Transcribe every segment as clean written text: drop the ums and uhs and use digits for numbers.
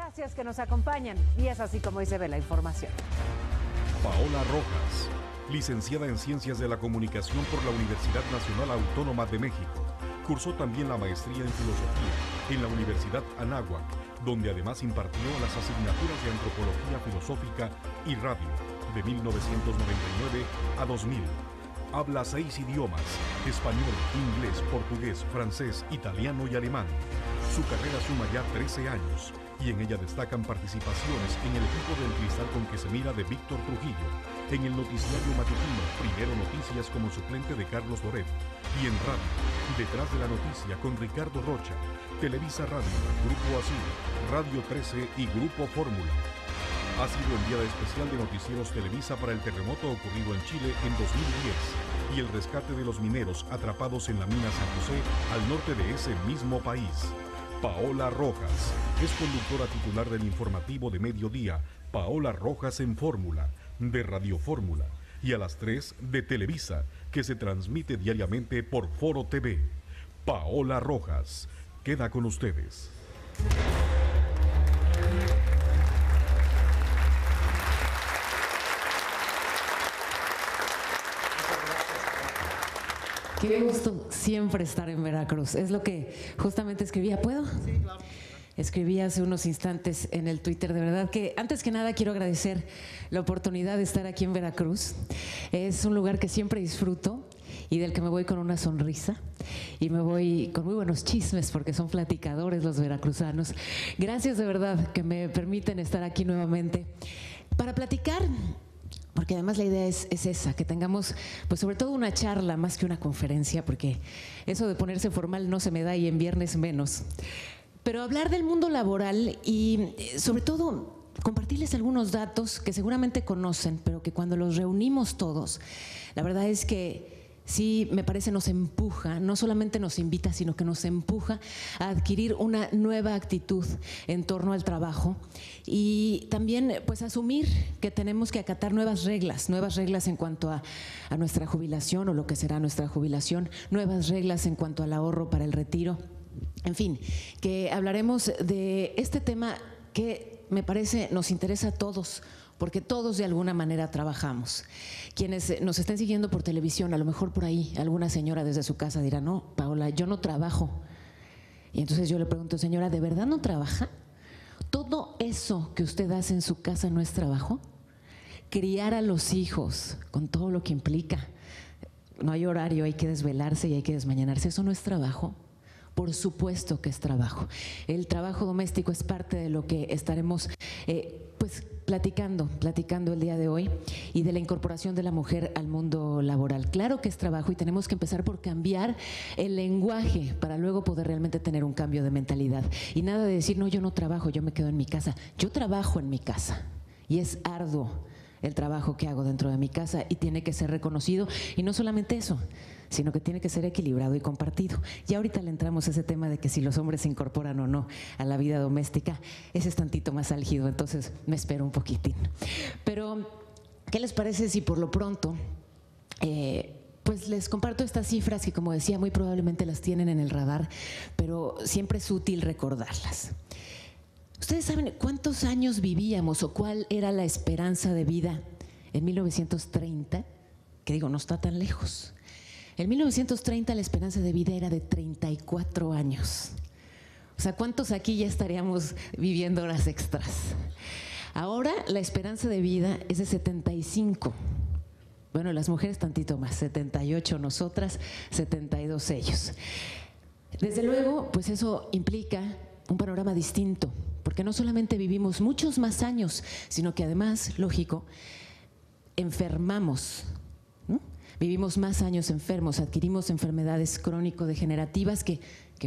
Gracias que nos acompañan. Y es así como hoy se ve la información. Paola Rojas, licenciada en Ciencias de la Comunicación por la Universidad Nacional Autónoma de México. Cursó también la maestría en Filosofía en la Universidad Anáhuac, donde además impartió las asignaturas de Antropología Filosófica y Radio de 1999 a 2000. Habla 6 idiomas: español, inglés, portugués, francés, italiano y alemán. Su carrera suma ya 13 años y en ella destacan participaciones en el equipo del Cristal con que se mira de Víctor Trujillo, en el noticiario matutino Primero Noticias como suplente de Carlos Loret, y en radio, Detrás de la Noticia con Ricardo Rocha, Televisa Radio, Grupo Asir, Radio 13 y Grupo Fórmula. Ha sido enviada especial de Noticieros Televisa para el terremoto ocurrido en Chile en 2010 y el rescate de los mineros atrapados en la mina San José al norte de ese mismo país. Paola Rojas es conductora titular del informativo de mediodía Paola Rojas en Fórmula, de Radio Fórmula, y a las 3 de Televisa, que se transmite diariamente por Foro TV. Paola Rojas, queda con ustedes. Qué gusto siempre estar en Veracruz. Es lo que justamente escribía. ¿Puedo? Sí, claro. Escribí hace unos instantes en el Twitter. De verdad que antes que nada quiero agradecer la oportunidad de estar aquí en Veracruz. Es un lugar que siempre disfruto y del que me voy con una sonrisa y me voy con muy buenos chismes porque son platicadores los veracruzanos. Gracias de verdad que me permiten estar aquí nuevamente para platicar. Porque además la idea es esa, que tengamos pues sobre todo una charla más que una conferencia, porque eso de ponerse formal no se me da y en viernes menos. Pero hablar del mundo laboral y sobre todo compartirles algunos datos que seguramente conocen, pero que cuando los reunimos todos, la verdad es que sí, me parece nos empuja, no solamente nos invita, sino que nos empuja a adquirir una nueva actitud en torno al trabajo y también pues asumir que tenemos que acatar nuevas reglas en cuanto a nuestra jubilación o lo que será nuestra jubilación, nuevas reglas en cuanto al ahorro para el retiro. En fin, que hablaremos de este tema que me parece nos interesa a todos, porque todos de alguna manera trabajamos. Quienes nos estén siguiendo por televisión, a lo mejor por ahí alguna señora desde su casa dirá, no, Paola, yo no trabajo. Y entonces yo le pregunto, señora, ¿de verdad no trabaja? ¿Todo eso que usted hace en su casa no es trabajo? Criar a los hijos, con todo lo que implica. No hay horario, hay que desvelarse y hay que desmañanarse. ¿Eso no es trabajo? Por supuesto que es trabajo. El trabajo doméstico es parte de lo que estaremos pues platicando el día de hoy y de la incorporación de la mujer al mundo laboral. Claro que es trabajo y tenemos que empezar por cambiar el lenguaje para luego poder realmente tener un cambio de mentalidad. Y nada de decir, no, yo no trabajo, yo me quedo en mi casa. Yo trabajo en mi casa y es arduo el trabajo que hago dentro de mi casa y tiene que ser reconocido. Y no solamente eso, sino que tiene que ser equilibrado y compartido. Y ahorita le entramos a ese tema de que si los hombres se incorporan o no a la vida doméstica, ese es tantito más álgido, entonces me espero un poquitín. Pero, ¿qué les parece si por lo pronto pues les comparto estas cifras que, como decía, muy probablemente las tienen en el radar, pero siempre es útil recordarlas? ¿Ustedes saben cuántos años vivíamos o cuál era la esperanza de vida en 1930? Que digo, no está tan lejos. En 1930 la esperanza de vida era de 34 años. O sea, ¿cuántos aquí ya estaríamos viviendo horas extras? Ahora la esperanza de vida es de 75. Bueno, las mujeres tantito más, 78 nosotras, 72 ellos. Desde luego, pues eso implica un panorama distinto, porque no solamente vivimos muchos más años, sino que además, lógico, enfermamos, ¿no? Vivimos más años enfermos, adquirimos enfermedades crónico-degenerativas que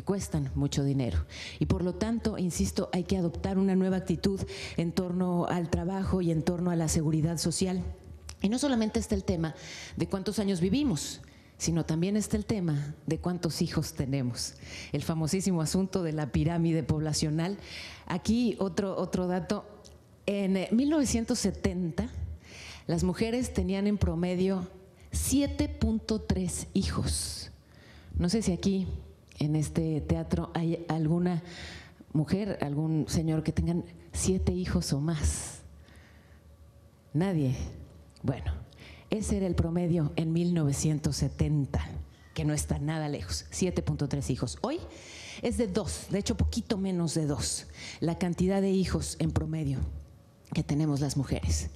cuestan mucho dinero. Y por lo tanto, insisto, hay que adoptar una nueva actitud en torno al trabajo y en torno a la seguridad social. Y no solamente está el tema de cuántos años vivimos, sino también está el tema de cuántos hijos tenemos. El famosísimo asunto de la pirámide poblacional. Aquí otro dato. En 1970, las mujeres tenían en promedio 7.3 hijos. No sé si aquí, en este teatro, hay alguna mujer, algún señor que tengan 7 hijos o más? Nadie. Bueno, ese era el promedio en 1970, que no está nada lejos, 7.3 hijos. Hoy es de 2, de hecho poquito menos de 2, la cantidad de hijos en promedio que tenemos las mujeres.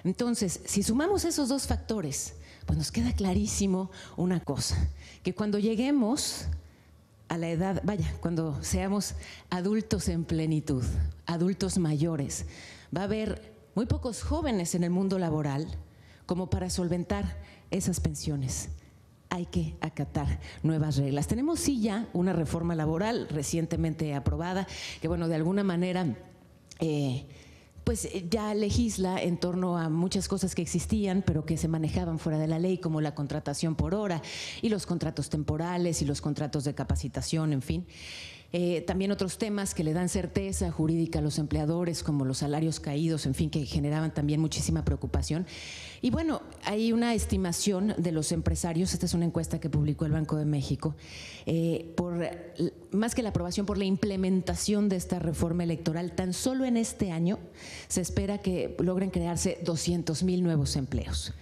Entonces, si sumamos esos 2 factores, pues nos queda clarísimo una cosa, que cuando lleguemos a la edad, cuando seamos adultos en plenitud, adultos mayores, va a haber muy pocos jóvenes en el mundo laboral como para solventar esas pensiones. Hay que acatar nuevas reglas. Tenemos sí ya una reforma laboral recientemente aprobada, que bueno, de alguna manera pues ya legisla en torno a muchas cosas que existían, pero que se manejaban fuera de la ley, como la contratación por hora y los contratos temporales y los contratos de capacitación, en fin. También otros temas que le dan certeza jurídica a los empleadores, como los salarios caídos, en fin, que generaban también muchísima preocupación. Y bueno, hay una estimación de los empresarios, esta es una encuesta que publicó el Banco de México, más que la aprobación, por la implementación de esta reforma electoral, tan solo en este año se espera que logren crearse 200,000 nuevos empleos.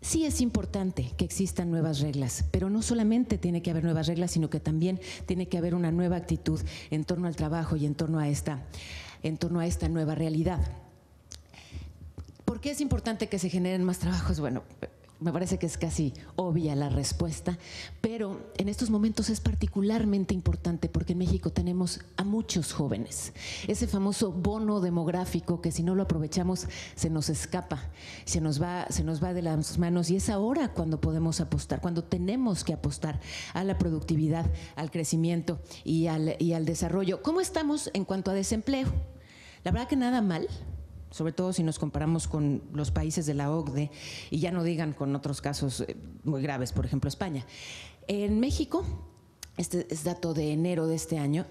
Sí es importante que existan nuevas reglas, pero no solamente tiene que haber nuevas reglas, sino que también tiene que haber una nueva actitud en torno al trabajo y en torno a esta nueva realidad. ¿Por qué es importante que se generen más trabajos? Bueno, me parece que es casi obvia la respuesta, pero en estos momentos es particularmente importante porque en México tenemos a muchos jóvenes. Ese famoso bono demográfico que si no lo aprovechamos se nos escapa, se nos va de las manos, y es ahora cuando podemos apostar, cuando tenemos que apostar a la productividad, al crecimiento y al desarrollo. ¿Cómo estamos en cuanto a desempleo? La verdad que nada mal, sobre todo si nos comparamos con los países de la OCDE, y ya no digan con otros casos muy graves, por ejemplo España. En México, este es dato de enero de este año,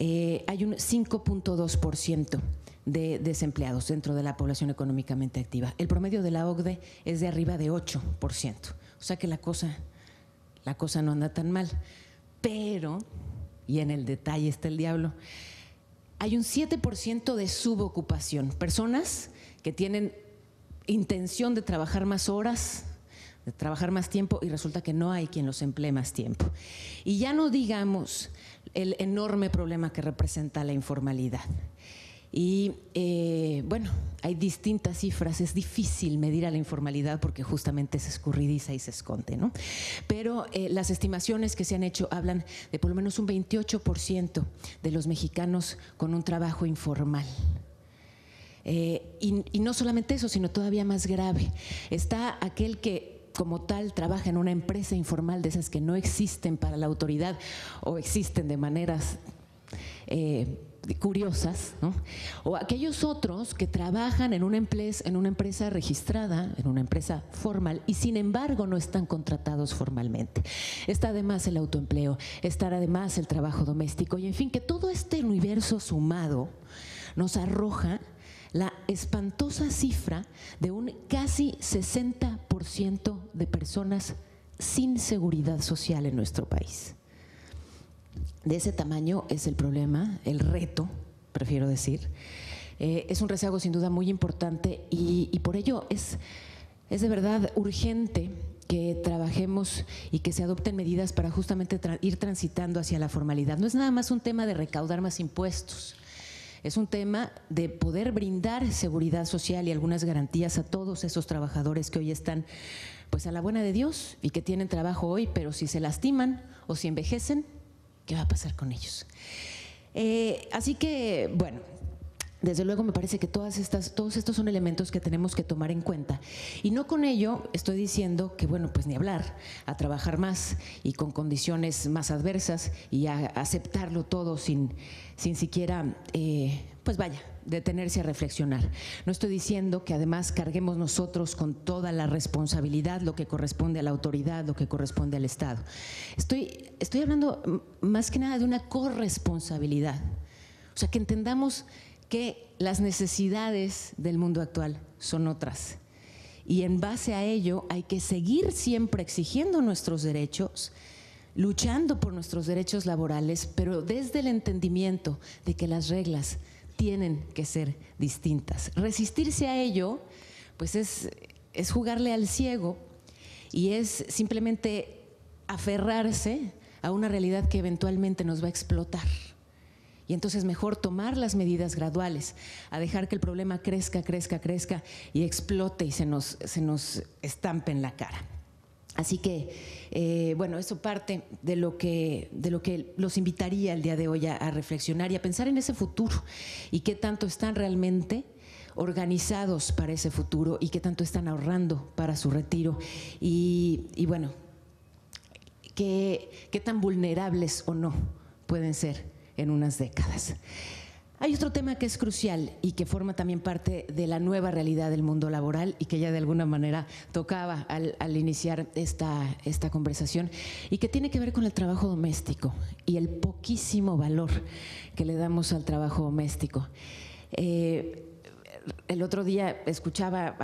hay un 5.2% de desempleados dentro de la población económicamente activa. El promedio de la OCDE es de arriba de 8%, o sea que la cosa no anda tan mal. Pero, y en el detalle está el diablo, hay un 7% de subocupación, personas que tienen intención de trabajar más horas, de trabajar más tiempo, y resulta que no hay quien los emplee más tiempo. Y ya no digamos el enorme problema que representa la informalidad. Y bueno, hay distintas cifras, es difícil medir a la informalidad porque justamente es escurridiza y se esconde, ¿no? Pero las estimaciones que se han hecho hablan de por lo menos un 28% de los mexicanos con un trabajo informal. Y no solamente eso, sino todavía más grave. Está aquel que como tal trabaja en una empresa informal, de esas que no existen para la autoridad o existen de maneras curiosas, ¿no? O aquellos otros que trabajan en una empresa registrada, en una empresa formal, y sin embargo no están contratados formalmente. Está además el autoempleo, está además el trabajo doméstico, y en fin, que todo este universo sumado nos arroja la espantosa cifra de un casi 60% de personas sin seguridad social en nuestro país. De ese tamaño es el problema, el reto, prefiero decir. Es un rezago sin duda muy importante y por ello es de verdad urgente que trabajemos y que se adopten medidas para justamente ir transitando hacia la formalidad. No es nada más un tema de recaudar más impuestos, es un tema de poder brindar seguridad social y algunas garantías a todos esos trabajadores que hoy están pues a la buena de Dios y que tienen trabajo hoy, pero si se lastiman o si envejecen, ¿qué va a pasar con ellos? Así que, bueno, desde luego me parece que todos estos son elementos que tenemos que tomar en cuenta. Y no con ello estoy diciendo que, bueno, pues ni hablar, a trabajar más y con condiciones más adversas y a aceptarlo todo sin siquiera, pues vaya, detenerse a reflexionar. No estoy diciendo que además carguemos nosotros con toda la responsabilidad, lo que corresponde a la autoridad, lo que corresponde al Estado. Estoy hablando más que nada de una corresponsabilidad. O sea, que entendamos que las necesidades del mundo actual son otras. Y en base a ello hay que seguir siempre exigiendo nuestros derechos luchando por nuestros derechos laborales, pero desde el entendimiento de que las reglas tienen que ser distintas. Resistirse a ello, pues es jugarle al ciego y es simplemente aferrarse a una realidad que eventualmente nos va a explotar. Y entonces mejor tomar las medidas graduales, a dejar que el problema crezca y explote y se nos estampe en la cara. Así que, bueno, eso parte de lo que los invitaría el día de hoy a reflexionar y a pensar en ese futuro y qué tanto están realmente organizados para ese futuro y qué tanto están ahorrando para su retiro y bueno, qué tan vulnerables o no pueden ser en unas décadas. Hay otro tema que es crucial y que forma también parte de la nueva realidad del mundo laboral y que ya de alguna manera tocaba al iniciar esta conversación y que tiene que ver con el trabajo doméstico y el poquísimo valor que le damos al trabajo doméstico. El otro día escuchaba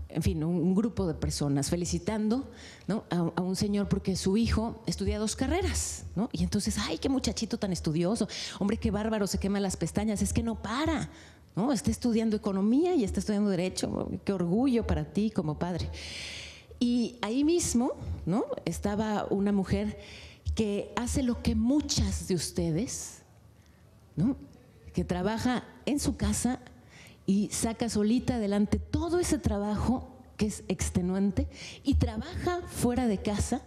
en fin, un grupo de personas felicitando, ¿no?, a un señor porque su hijo estudia 2 carreras, ¿no? Y entonces, ¡ay, qué muchachito tan estudioso! Hombre, qué bárbaro, se quema las pestañas, es que no para, ¿no? Está estudiando economía y está estudiando derecho, qué orgullo para ti como padre. Y ahí mismo, ¿no?, estaba una mujer que hace lo que muchas de ustedes, ¿no?, que trabaja en su casa y saca solita adelante todo ese trabajo que es extenuante y trabaja fuera de casa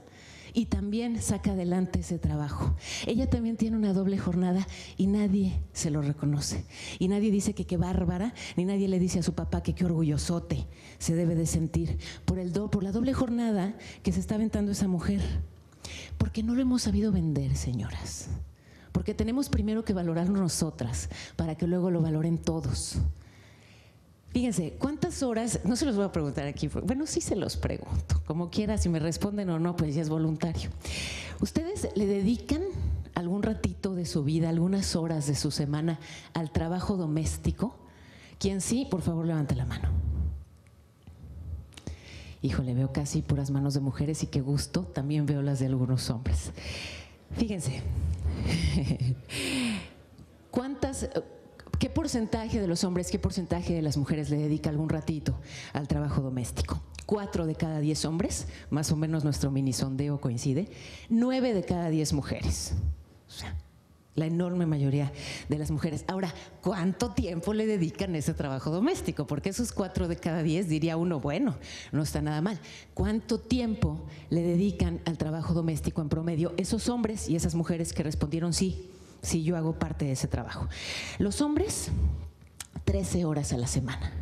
y también saca adelante ese trabajo. Ella también tiene una doble jornada y nadie se lo reconoce. Y nadie dice que qué bárbara, ni nadie le dice a su papá que qué orgullosote se debe de sentir por la doble jornada que se está aventando esa mujer. Porque no lo hemos sabido vender, señoras. Porque tenemos primero que valorarnos nosotras para que luego lo valoren todos. Fíjense, ¿cuántas horas? No se los voy a preguntar aquí, bueno, sí se los pregunto, como quiera, si me responden o no, pues ya es voluntario. ¿Ustedes le dedican algún ratito de su vida, algunas horas de su semana al trabajo doméstico? ¿Quién sí? Por favor, levante la mano. Híjole, veo casi puras manos de mujeres y qué gusto, también veo las de algunos hombres. Fíjense, ¿qué porcentaje de los hombres, qué porcentaje de las mujeres le dedica algún ratito al trabajo doméstico? 4 de cada 10 hombres, más o menos nuestro mini sondeo coincide, 9 de cada 10 mujeres. O sea, la enorme mayoría de las mujeres. Ahora, ¿cuánto tiempo le dedican a ese trabajo doméstico? Porque esos 4 de cada 10 diría uno, bueno, no está nada mal. ¿Cuánto tiempo le dedican al trabajo doméstico en promedio esos hombres y esas mujeres que respondieron sí? Sí, yo hago parte de ese trabajo. Los hombres, 13 horas a la semana.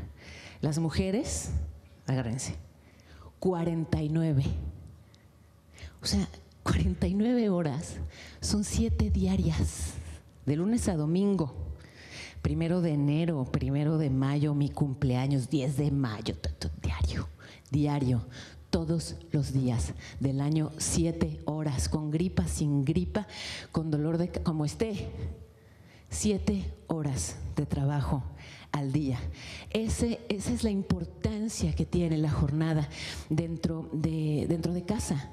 Las mujeres, agárrense, 49. O sea, 49 horas son 7 diarias, de lunes a domingo. 1 de enero, 1 de mayo, mi cumpleaños, 10 de mayo, diario. Todos los días del año, 7 horas, con gripa, sin gripa, con dolor de como esté, 7 horas de trabajo al día. Esa es la importancia que tiene la jornada dentro de casa.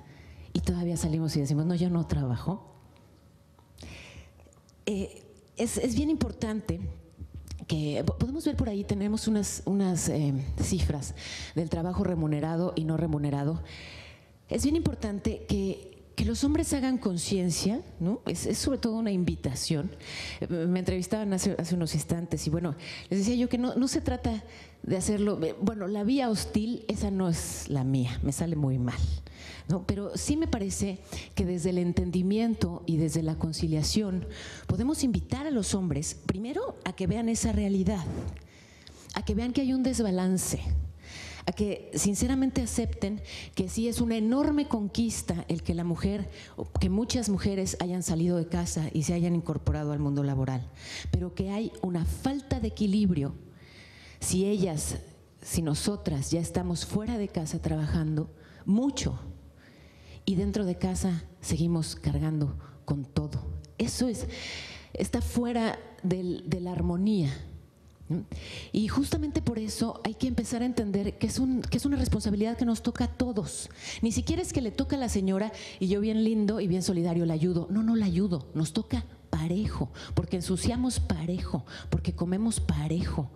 Y todavía salimos y decimos, no, yo no trabajo. Es bien importante que podemos ver por ahí, tenemos unas cifras del trabajo remunerado y no remunerado. Es bien importante que los hombres hagan conciencia, ¿no? Es sobre todo una invitación. Me entrevistaban hace unos instantes y bueno, les decía yo que no se trata de hacerlo, bueno, la vía hostil, esa no es la mía, me sale muy mal, ¿no? Pero sí me parece que desde el entendimiento y desde la conciliación podemos invitar a los hombres, primero, a que vean esa realidad, a que vean que hay un desbalance, a que sinceramente acepten que sí es una enorme conquista el que la mujer, que muchas mujeres hayan salido de casa y se hayan incorporado al mundo laboral, pero que hay una falta de equilibrio si nosotras ya estamos fuera de casa trabajando mucho y dentro de casa seguimos cargando con todo. Eso está fuera de la armonía Y justamente por eso hay que empezar a entender que es una responsabilidad que nos toca a todos. Ni siquiera es que le toca a la señora y yo bien lindo y bien solidario la ayudo. No la ayudo, nos toca parejo, porque ensuciamos parejo, porque comemos parejo.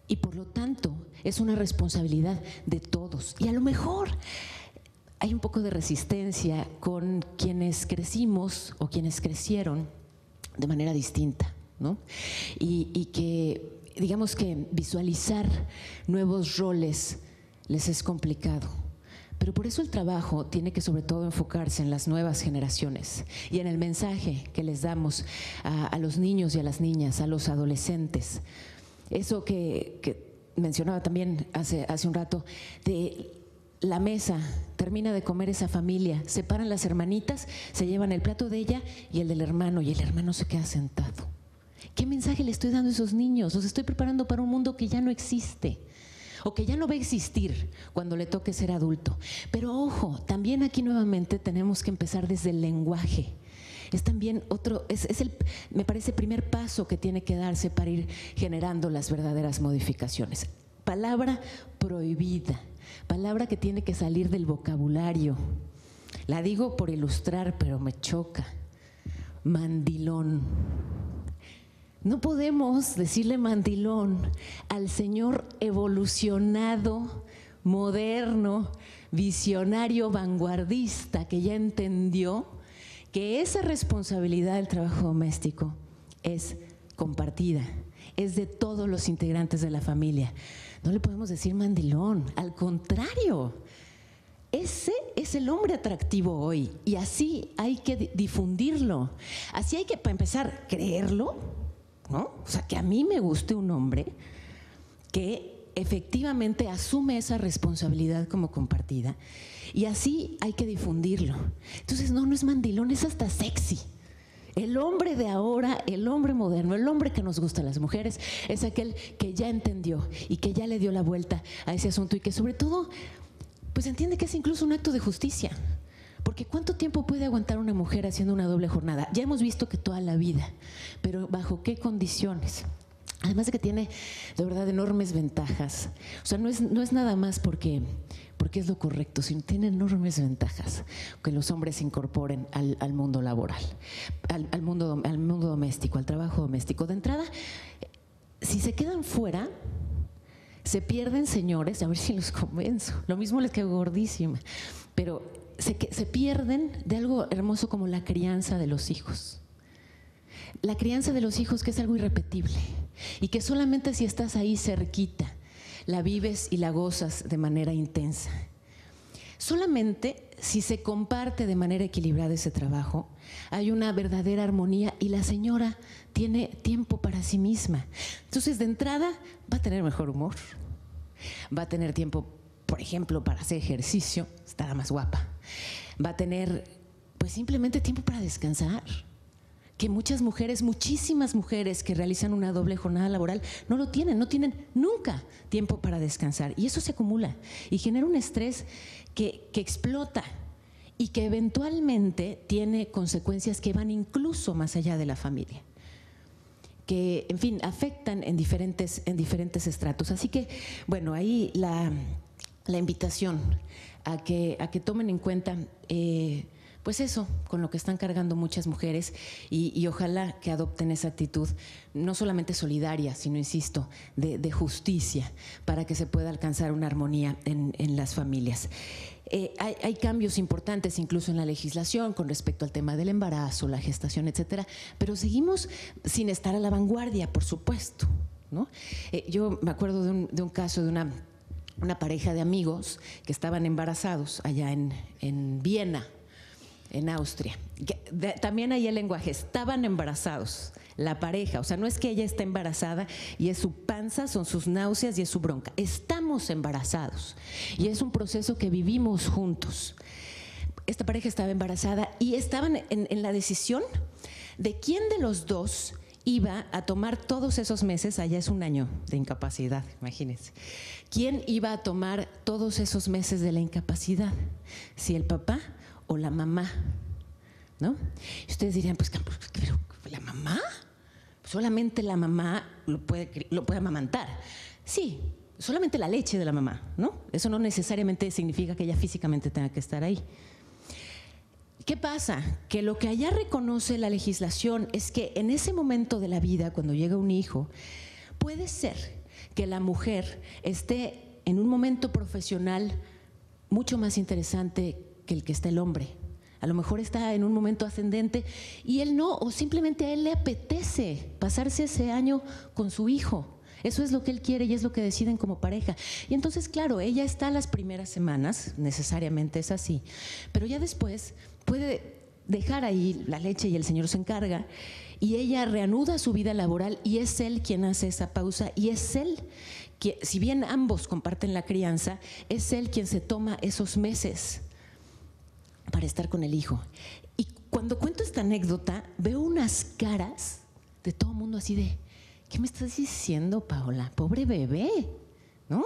Y por lo tanto es una responsabilidad de todos. Y a lo mejor hay un poco de resistencia con quienes crecimos o quienes crecieron de manera distinta, ¿no? Y que, digamos que visualizar nuevos roles les es complicado. Pero por eso el trabajo tiene que sobre todo enfocarse en las nuevas generaciones y en el mensaje que les damos a los niños y a las niñas, a los adolescentes. Eso que mencionaba también hace un rato, de la mesa, termina de comer esa familia, se paran las hermanitas, se llevan el plato de ella y el del hermano, y el hermano se queda sentado. ¿Qué mensaje le estoy dando a esos niños? Los estoy preparando para un mundo que ya no existe o que ya no va a existir cuando le toque ser adulto. Pero ojo, también aquí nuevamente tenemos que empezar desde el lenguaje. Es también me parece, primer paso que tiene que darse para ir generando las verdaderas modificaciones. Palabra prohibida, palabra que tiene que salir del vocabulario. La digo por ilustrar, pero me choca. Mandilón. No podemos decirle mandilón al señor evolucionado, moderno, visionario, vanguardista, que ya entendió que esa responsabilidad del trabajo doméstico es compartida, es de todos los integrantes de la familia. No le podemos decir mandilón, al contrario. Ese es el hombre atractivo hoy y así hay que difundirlo. Así hay que, para empezar, creerlo, ¿no? O sea, que a mí me guste un hombre que efectivamente asume esa responsabilidad como compartida y así hay que difundirlo. Entonces, no es mandilón, es hasta sexy. El hombre de ahora, el hombre moderno, el hombre que nos gusta a las mujeres, es aquel que ya entendió y que ya le dio la vuelta a ese asunto y que sobre todo, pues entiende que es incluso un acto de justicia. Porque ¿cuánto tiempo puede aguantar una mujer haciendo una doble jornada? Ya hemos visto que toda la vida, pero ¿bajo qué condiciones? Además de que tiene de verdad enormes ventajas. O sea, no es nada más porque es lo correcto, sino tiene enormes ventajas que los hombres se incorporen al mundo laboral, al mundo doméstico, al trabajo doméstico. De entrada, si se quedan fuera, se pierden, señores, a ver si los convenzo. Lo mismo les quedo gordísima, pero se pierden de algo hermoso como la crianza de los hijos. La crianza de los hijos, que es algo irrepetible y que solamente si estás ahí cerquita la vives y la gozas de manera intensa. Solamente si se comparte de manera equilibrada ese trabajo, hay una verdadera armonía y la señora tiene tiempo para sí misma. Entonces, de entrada, va a tener mejor humor, va a tener tiempo, por ejemplo, para hacer ejercicio, estará más guapa, va a tener, pues, simplemente tiempo para descansar. Que muchas mujeres, muchísimas mujeres que realizan una doble jornada laboral no tienen nunca tiempo para descansar. Y eso se acumula y genera un estrés que explota y que eventualmente tiene consecuencias que van incluso más allá de la familia. Que, en fin, afectan en diferentes estratos. Así que, bueno, ahí la invitación a que tomen en cuenta pues eso, con lo que están cargando muchas mujeres y ojalá que adopten esa actitud no solamente solidaria, sino, insisto, de justicia para que se pueda alcanzar una armonía en las familias. Hay cambios importantes incluso en la legislación con respecto al tema del embarazo, la gestación, etcétera, pero seguimos sin estar a la vanguardia, por supuesto, ¿no? Yo me acuerdo de un caso de una pareja de amigos que estaban embarazados allá en Viena, en Austria. También ahí el lenguaje, estaban embarazados, la pareja, o sea, no es que ella está embarazada y es su panza, son sus náuseas y es su bronca, estamos embarazados y es un proceso que vivimos juntos. Esta pareja estaba embarazada y estaban en la decisión de quién de los dos iba a tomar todos esos meses, allá es un año de incapacidad, imagínense, quién iba a tomar todos esos meses de la incapacidad, si el papá o la mamá, ¿no? Y ustedes dirían, pues, ¿pero la mamá? solamente la mamá lo puede amamantar. Sí, solamente la leche de la mamá, ¿no? Eso no necesariamente significa que ella físicamente tenga que estar ahí. ¿Qué pasa? Que lo que allá reconoce la legislación es que en ese momento de la vida, cuando llega un hijo, puede ser que la mujer esté en un momento profesional mucho más interesante que el que está el hombre. A lo mejor está en un momento ascendente y él no, o simplemente a él le apetece pasarse ese año con su hijo. Eso es lo que él quiere y es lo que deciden como pareja. Y entonces, claro, ella está las primeras semanas, necesariamente es así, pero ya después puede dejar ahí la leche y el señor se encarga y ella reanuda su vida laboral y es él quien hace esa pausa y es él que, si bien ambos comparten la crianza, es él quien se toma esos meses para estar con el hijo. Y cuando cuento esta anécdota, veo unas caras de todo el mundo así de, ¿qué me estás diciendo, Paola? Pobre bebé, ¿no?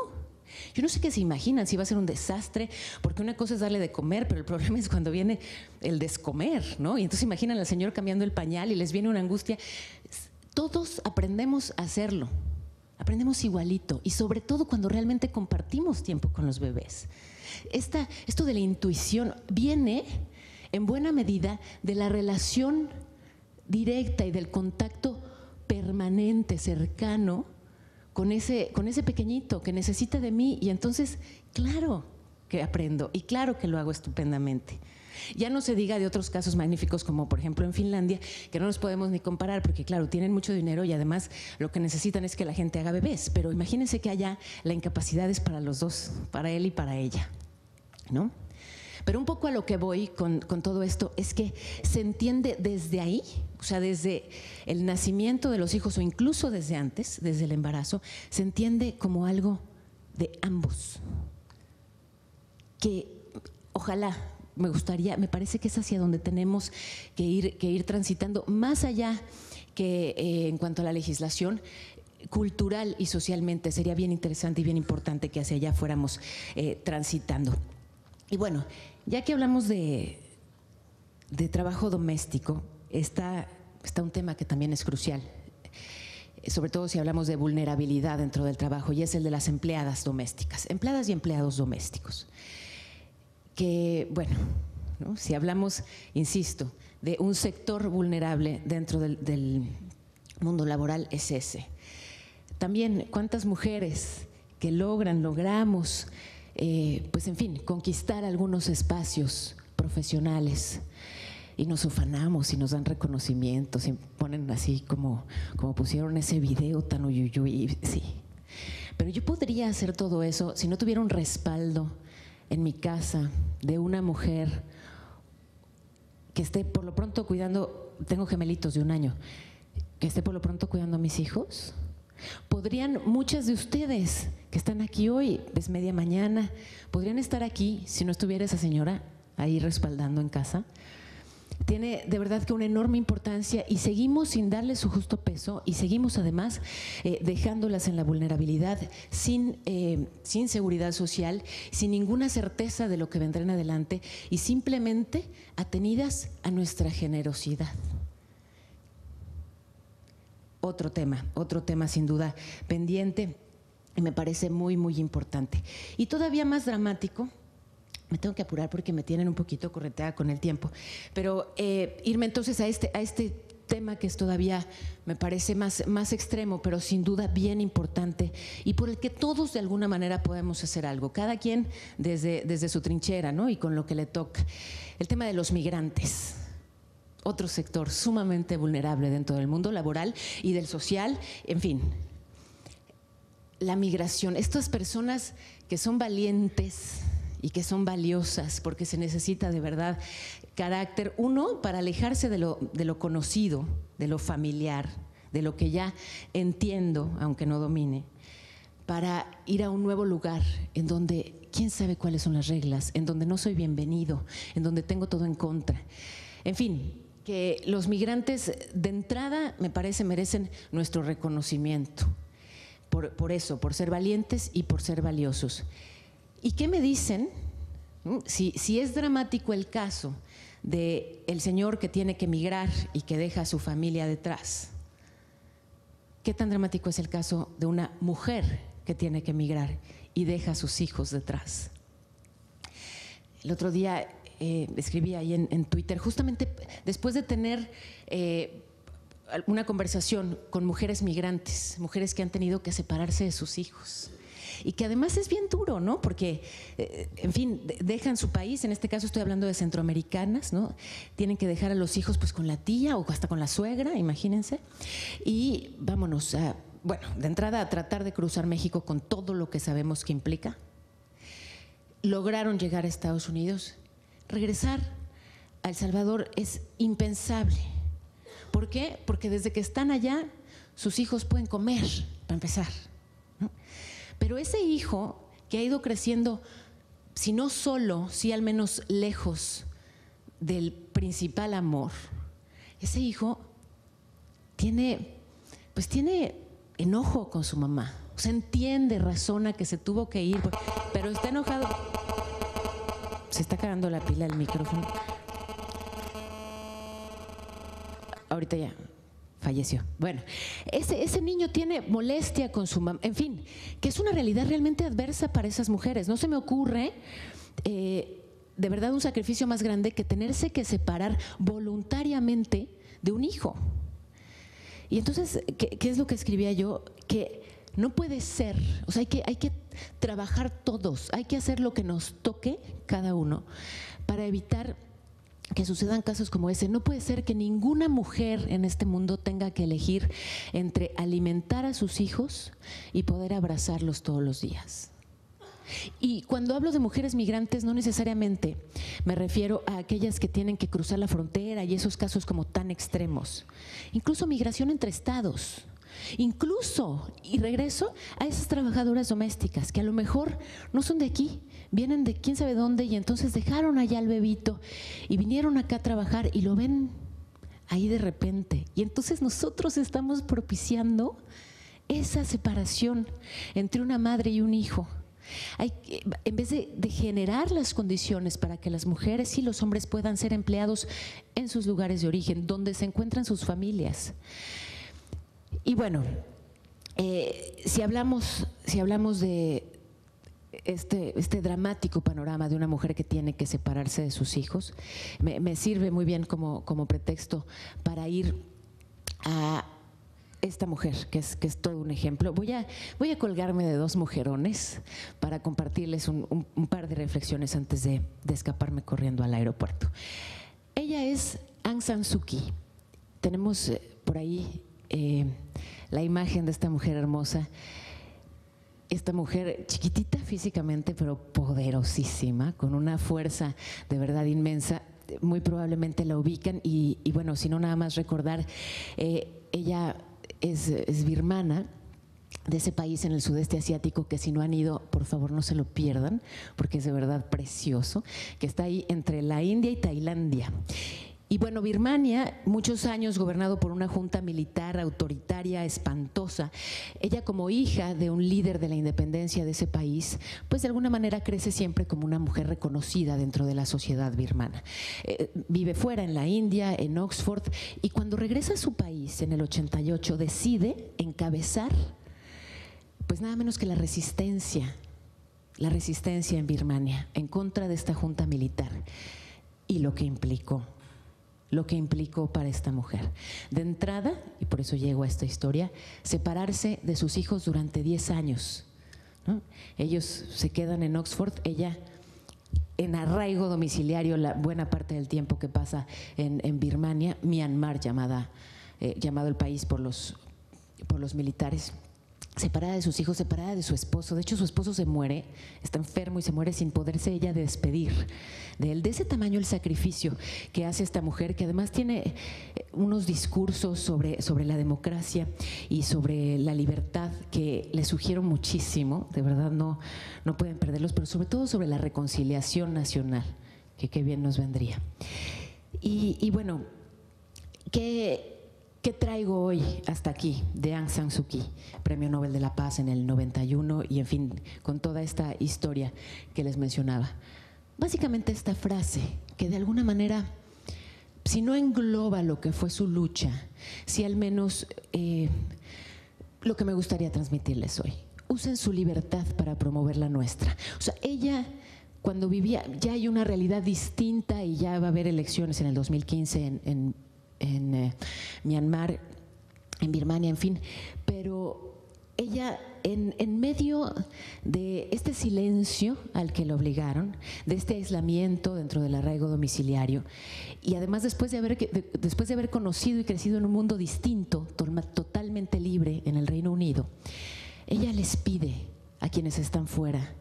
Yo no sé qué se imaginan, si va a ser un desastre, porque una cosa es darle de comer, pero el problema es cuando viene el descomer, ¿no? Y entonces imaginan al señor cambiando el pañal y les viene una angustia. Todos aprendemos a hacerlo, aprendemos igualito, y sobre todo cuando realmente compartimos tiempo con los bebés. Esto de la intuición viene en buena medida de la relación directa y del contacto permanente, cercano, con ese pequeñito que necesita de mí, y entonces, claro que aprendo y claro que lo hago estupendamente. Ya no se diga de otros casos magníficos como por ejemplo en Finlandia, que no nos podemos ni comparar porque claro, tienen mucho dinero y además lo que necesitan es que la gente haga bebés, pero imagínense que allá la incapacidad es para los dos, para él y para ella, ¿no? Pero un poco a lo que voy con todo esto es que se entiende desde ahí, o sea, desde el nacimiento de los hijos o incluso desde antes, desde el embarazo, se entiende como algo de ambos. Que ojalá, me parece que es hacia donde tenemos que ir transitando, más allá que en cuanto a la legislación, cultural y socialmente sería bien interesante y bien importante que hacia allá fuéramos transitando. Y bueno, ya que hablamos de trabajo doméstico, está un tema que también es crucial, sobre todo si hablamos de vulnerabilidad dentro del trabajo, y es el de las empleadas domésticas, empleadas y empleados domésticos. Que, bueno, ¿no? Si hablamos, insisto, de un sector vulnerable dentro del mundo laboral, es ese. También, ¿cuántas mujeres que logramos pues en fin, conquistar algunos espacios profesionales y nos ufanamos y nos dan reconocimientos y ponen así como pusieron ese video tan uyuyuy, sí. Pero yo podría hacer todo eso si no tuviera un respaldo en mi casa de una mujer que esté por lo pronto cuidando, tengo gemelitos de 1 año, que esté por lo pronto cuidando a mis hijos. Podrían muchas de ustedes que están aquí hoy, es media mañana, podrían estar aquí si no estuviera esa señora ahí respaldando en casa. Tiene de verdad que una enorme importancia y seguimos sin darle su justo peso y seguimos además dejándolas en la vulnerabilidad sin seguridad social, sin ninguna certeza de lo que vendrá en adelante y simplemente atenidas a nuestra generosidad. Otro tema sin duda pendiente y me parece muy, muy importante. Y todavía más dramático, me tengo que apurar porque me tienen un poquito correteada con el tiempo, pero irme entonces a este tema que es todavía, me parece más extremo, pero sin duda bien importante y por el que todos de alguna manera podemos hacer algo, cada quien desde su trinchera, ¿no? Y con lo que le toca. El tema de los migrantes. Otro sector sumamente vulnerable dentro del mundo laboral y del social, en fin. La migración, estas personas que son valientes y que son valiosas porque se necesita de verdad carácter, uno, para alejarse de lo conocido, de lo familiar, de lo que ya entiendo, aunque no domine, para ir a un nuevo lugar en donde quién sabe cuáles son las reglas, en donde no soy bienvenido, en donde tengo todo en contra. En fin, que los migrantes de entrada, me parece, merecen nuestro reconocimiento por eso, por ser valientes y por ser valiosos. ¿Y qué me dicen? Si es dramático el caso del señor que tiene que migrar y que deja a su familia detrás, qué tan dramático es el caso de una mujer que tiene que emigrar y deja a sus hijos detrás. El otro día escribí ahí en Twitter, justamente después de tener una conversación con mujeres migrantes, mujeres que han tenido que separarse de sus hijos. Y que además es bien duro, ¿no? Porque, en fin, dejan su país, en este caso estoy hablando de centroamericanas, ¿no? Tienen que dejar a los hijos pues con la tía o hasta con la suegra, imagínense. Y vámonos a, bueno, de entrada a tratar de cruzar México con todo lo que sabemos que implica. Lograron llegar a Estados Unidos. Regresar a El Salvador es impensable. ¿Por qué? Porque desde que están allá, sus hijos pueden comer, para empezar, ¿no? Pero ese hijo que ha ido creciendo, si no solo, sí al menos lejos del principal amor, ese hijo tiene enojo con su mamá. O sea, entiende, razona que se tuvo que ir, pero está enojado. Se está cargando la pila del micrófono. Ahorita ya falleció. Bueno, ese niño tiene molestia con su mamá, en fin, que es una realidad realmente adversa para esas mujeres. No se me ocurre de verdad un sacrificio más grande que tenerse que separar voluntariamente de un hijo. Y entonces, ¿qué es lo que escribía yo? Que no puede ser, o sea, hay que trabajar todos, hay que hacer lo que nos toque cada uno para evitar que sucedan casos como ese. No puede ser que ninguna mujer en este mundo tenga que elegir entre alimentar a sus hijos y poder abrazarlos todos los días. Y cuando hablo de mujeres migrantes, no necesariamente me refiero a aquellas que tienen que cruzar la frontera y esos casos como tan extremos. Incluso migración entre estados. Incluso, y regreso a esas trabajadoras domésticas que a lo mejor no son de aquí, vienen de quién sabe dónde y entonces dejaron allá al bebito y vinieron acá a trabajar y lo ven ahí de repente. Y entonces nosotros estamos propiciando esa separación entre una madre y un hijo. En vez de generar las condiciones para que las mujeres y los hombres puedan ser empleados en sus lugares de origen, donde se encuentran sus familias. Y bueno, si hablamos de este dramático panorama de una mujer que tiene que separarse de sus hijos, me sirve muy bien como pretexto para ir a esta mujer, que es todo un ejemplo. Voy a colgarme de dos mujerones para compartirles un par de reflexiones antes de escaparme corriendo al aeropuerto. Ella es Aung San Suu Kyi. Tenemos por ahí la imagen de esta mujer hermosa, esta mujer chiquitita físicamente, pero poderosísima, con una fuerza de verdad inmensa. Muy probablemente la ubican y bueno, si no nada más recordar, ella es birmana, de ese país en el sudeste asiático que si no han ido, por favor no se lo pierdan, porque es de verdad precioso, que está ahí entre la India y Tailandia. Y bueno, Birmania, muchos años gobernado por una junta militar autoritaria, espantosa. Ella, como hija de un líder de la independencia de ese país, pues de alguna manera crece siempre como una mujer reconocida dentro de la sociedad birmana. Vive fuera, en la India, en Oxford, y cuando regresa a su país en el 88 decide encabezar pues nada menos que la resistencia en Birmania en contra de esta junta militar y lo que implicó para esta mujer. De entrada, y por eso llego a esta historia, separarse de sus hijos durante 10 años, ¿no? Ellos se quedan en Oxford, ella en arraigo domiciliario la buena parte del tiempo que pasa en Birmania, Myanmar llamado el país por los militares. Separada de sus hijos, separada de su esposo. De hecho, su esposo se muere, está enfermo y se muere sin poderse ella despedir de él. De ese tamaño el sacrificio que hace esta mujer, que además tiene unos discursos sobre la democracia y sobre la libertad que les sugiero muchísimo, de verdad no pueden perderlos, pero sobre todo sobre la reconciliación nacional, que qué bien nos vendría. Y bueno, ¿Qué traigo hoy hasta aquí de Aung San Suu Kyi, Premio Nobel de la Paz en el 91 y en fin, con toda esta historia que les mencionaba? Básicamente esta frase que de alguna manera, si no engloba lo que fue su lucha, si al menos lo que me gustaría transmitirles hoy. Usen su libertad para promover la nuestra. O sea, ella, cuando vivía, ya hay una realidad distinta y ya va a haber elecciones en el 2015 en Myanmar, en Birmania, en fin, pero ella, en medio de este silencio al que le obligaron, de este aislamiento dentro del arraigo domiciliario, y además después de haber conocido y crecido en un mundo distinto, totalmente libre en el Reino Unido, ella les pide a quienes están fuera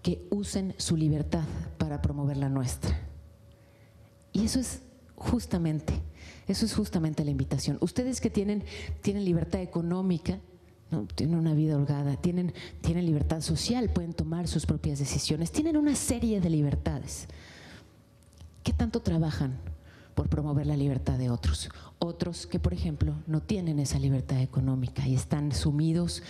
que usen su libertad para promover la nuestra. Y eso es justamente la invitación. Ustedes que tienen libertad económica, ¿no? Tienen una vida holgada, tienen libertad social, pueden tomar sus propias decisiones, tienen una serie de libertades. ¿Qué tanto trabajan por promover la libertad de otros? Otros que, por ejemplo, no tienen esa libertad económica y están sumidos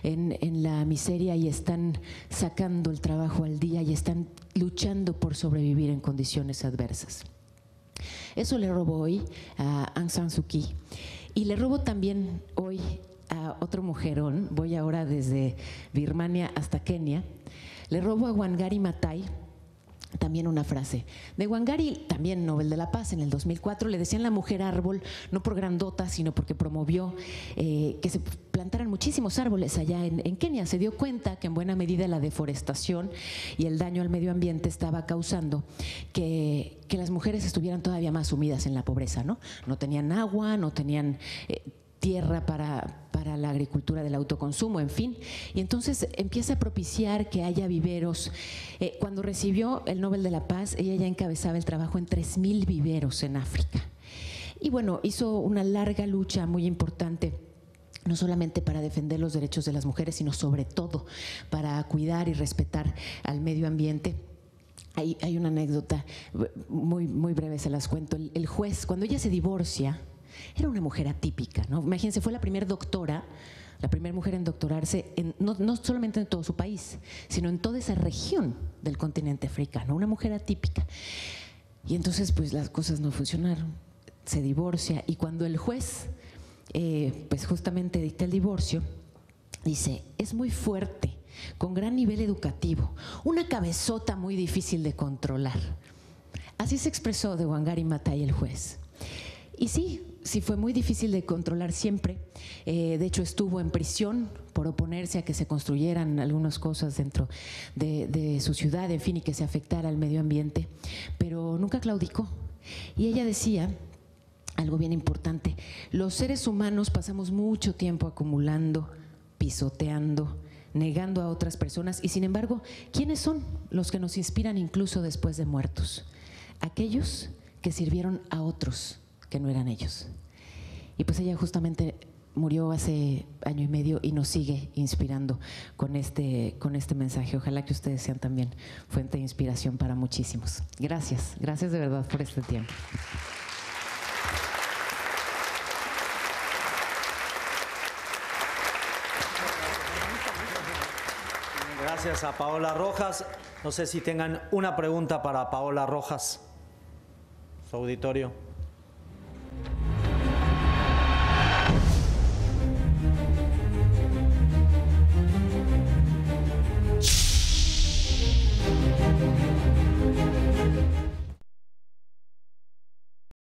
en la miseria y están sacando el trabajo al día y están luchando por sobrevivir en condiciones adversas. Eso le robo hoy a Aung San Suu Kyi y le robo también hoy a otro mujerón. Voy ahora desde Birmania hasta Kenia. Le robo a Wangari Maathai también una frase. De Wangari, también Nobel de la Paz, en el 2004, le decían la mujer árbol, no por grandota, sino porque promovió que se plantaran muchísimos árboles allá en Kenia. Se dio cuenta que en buena medida la deforestación y el daño al medio ambiente estaba causando que las mujeres estuvieran todavía más sumidas en la pobreza, ¿no? No tenían agua, no tenían tierra para la agricultura del autoconsumo, en fin. Y entonces empieza a propiciar que haya viveros. Cuando recibió el Nobel de la Paz, ella ya encabezaba el trabajo en 3,000 viveros en África. Y bueno, hizo una larga lucha muy importante, no solamente para defender los derechos de las mujeres, sino sobre todo para cuidar y respetar al medio ambiente. Hay una anécdota muy, muy breve, se las cuento. El juez, cuando ella se divorcia, era una mujer atípica, ¿no? Imagínense, fue la primera doctora, la primera mujer en doctorarse, no solamente en todo su país, sino en toda esa región del continente africano, una mujer atípica. Y entonces, pues las cosas no funcionaron, se divorcia, y cuando el juez, pues justamente dicta el divorcio, dice, es muy fuerte, con gran nivel educativo, una cabezota muy difícil de controlar. Así se expresó de Wangari Maathai el juez. Y sí fue muy difícil de controlar siempre. De hecho, estuvo en prisión por oponerse a que se construyeran algunas cosas dentro de su ciudad, en fin, y que se afectara al medio ambiente, pero nunca claudicó. Y ella decía algo bien importante: los seres humanos pasamos mucho tiempo acumulando, pisoteando, negando a otras personas, y sin embargo, ¿quiénes son los que nos inspiran incluso después de muertos? Aquellos que sirvieron a otros que no eran ellos. Y pues ella justamente murió hace 1 año y medio y nos sigue inspirando con este mensaje. Ojalá que ustedes sean también fuente de inspiración para muchísimos. Gracias de verdad por este tiempo. Gracias a Paola Rojas. No sé si tengan una pregunta para Paola Rojas, su auditorio.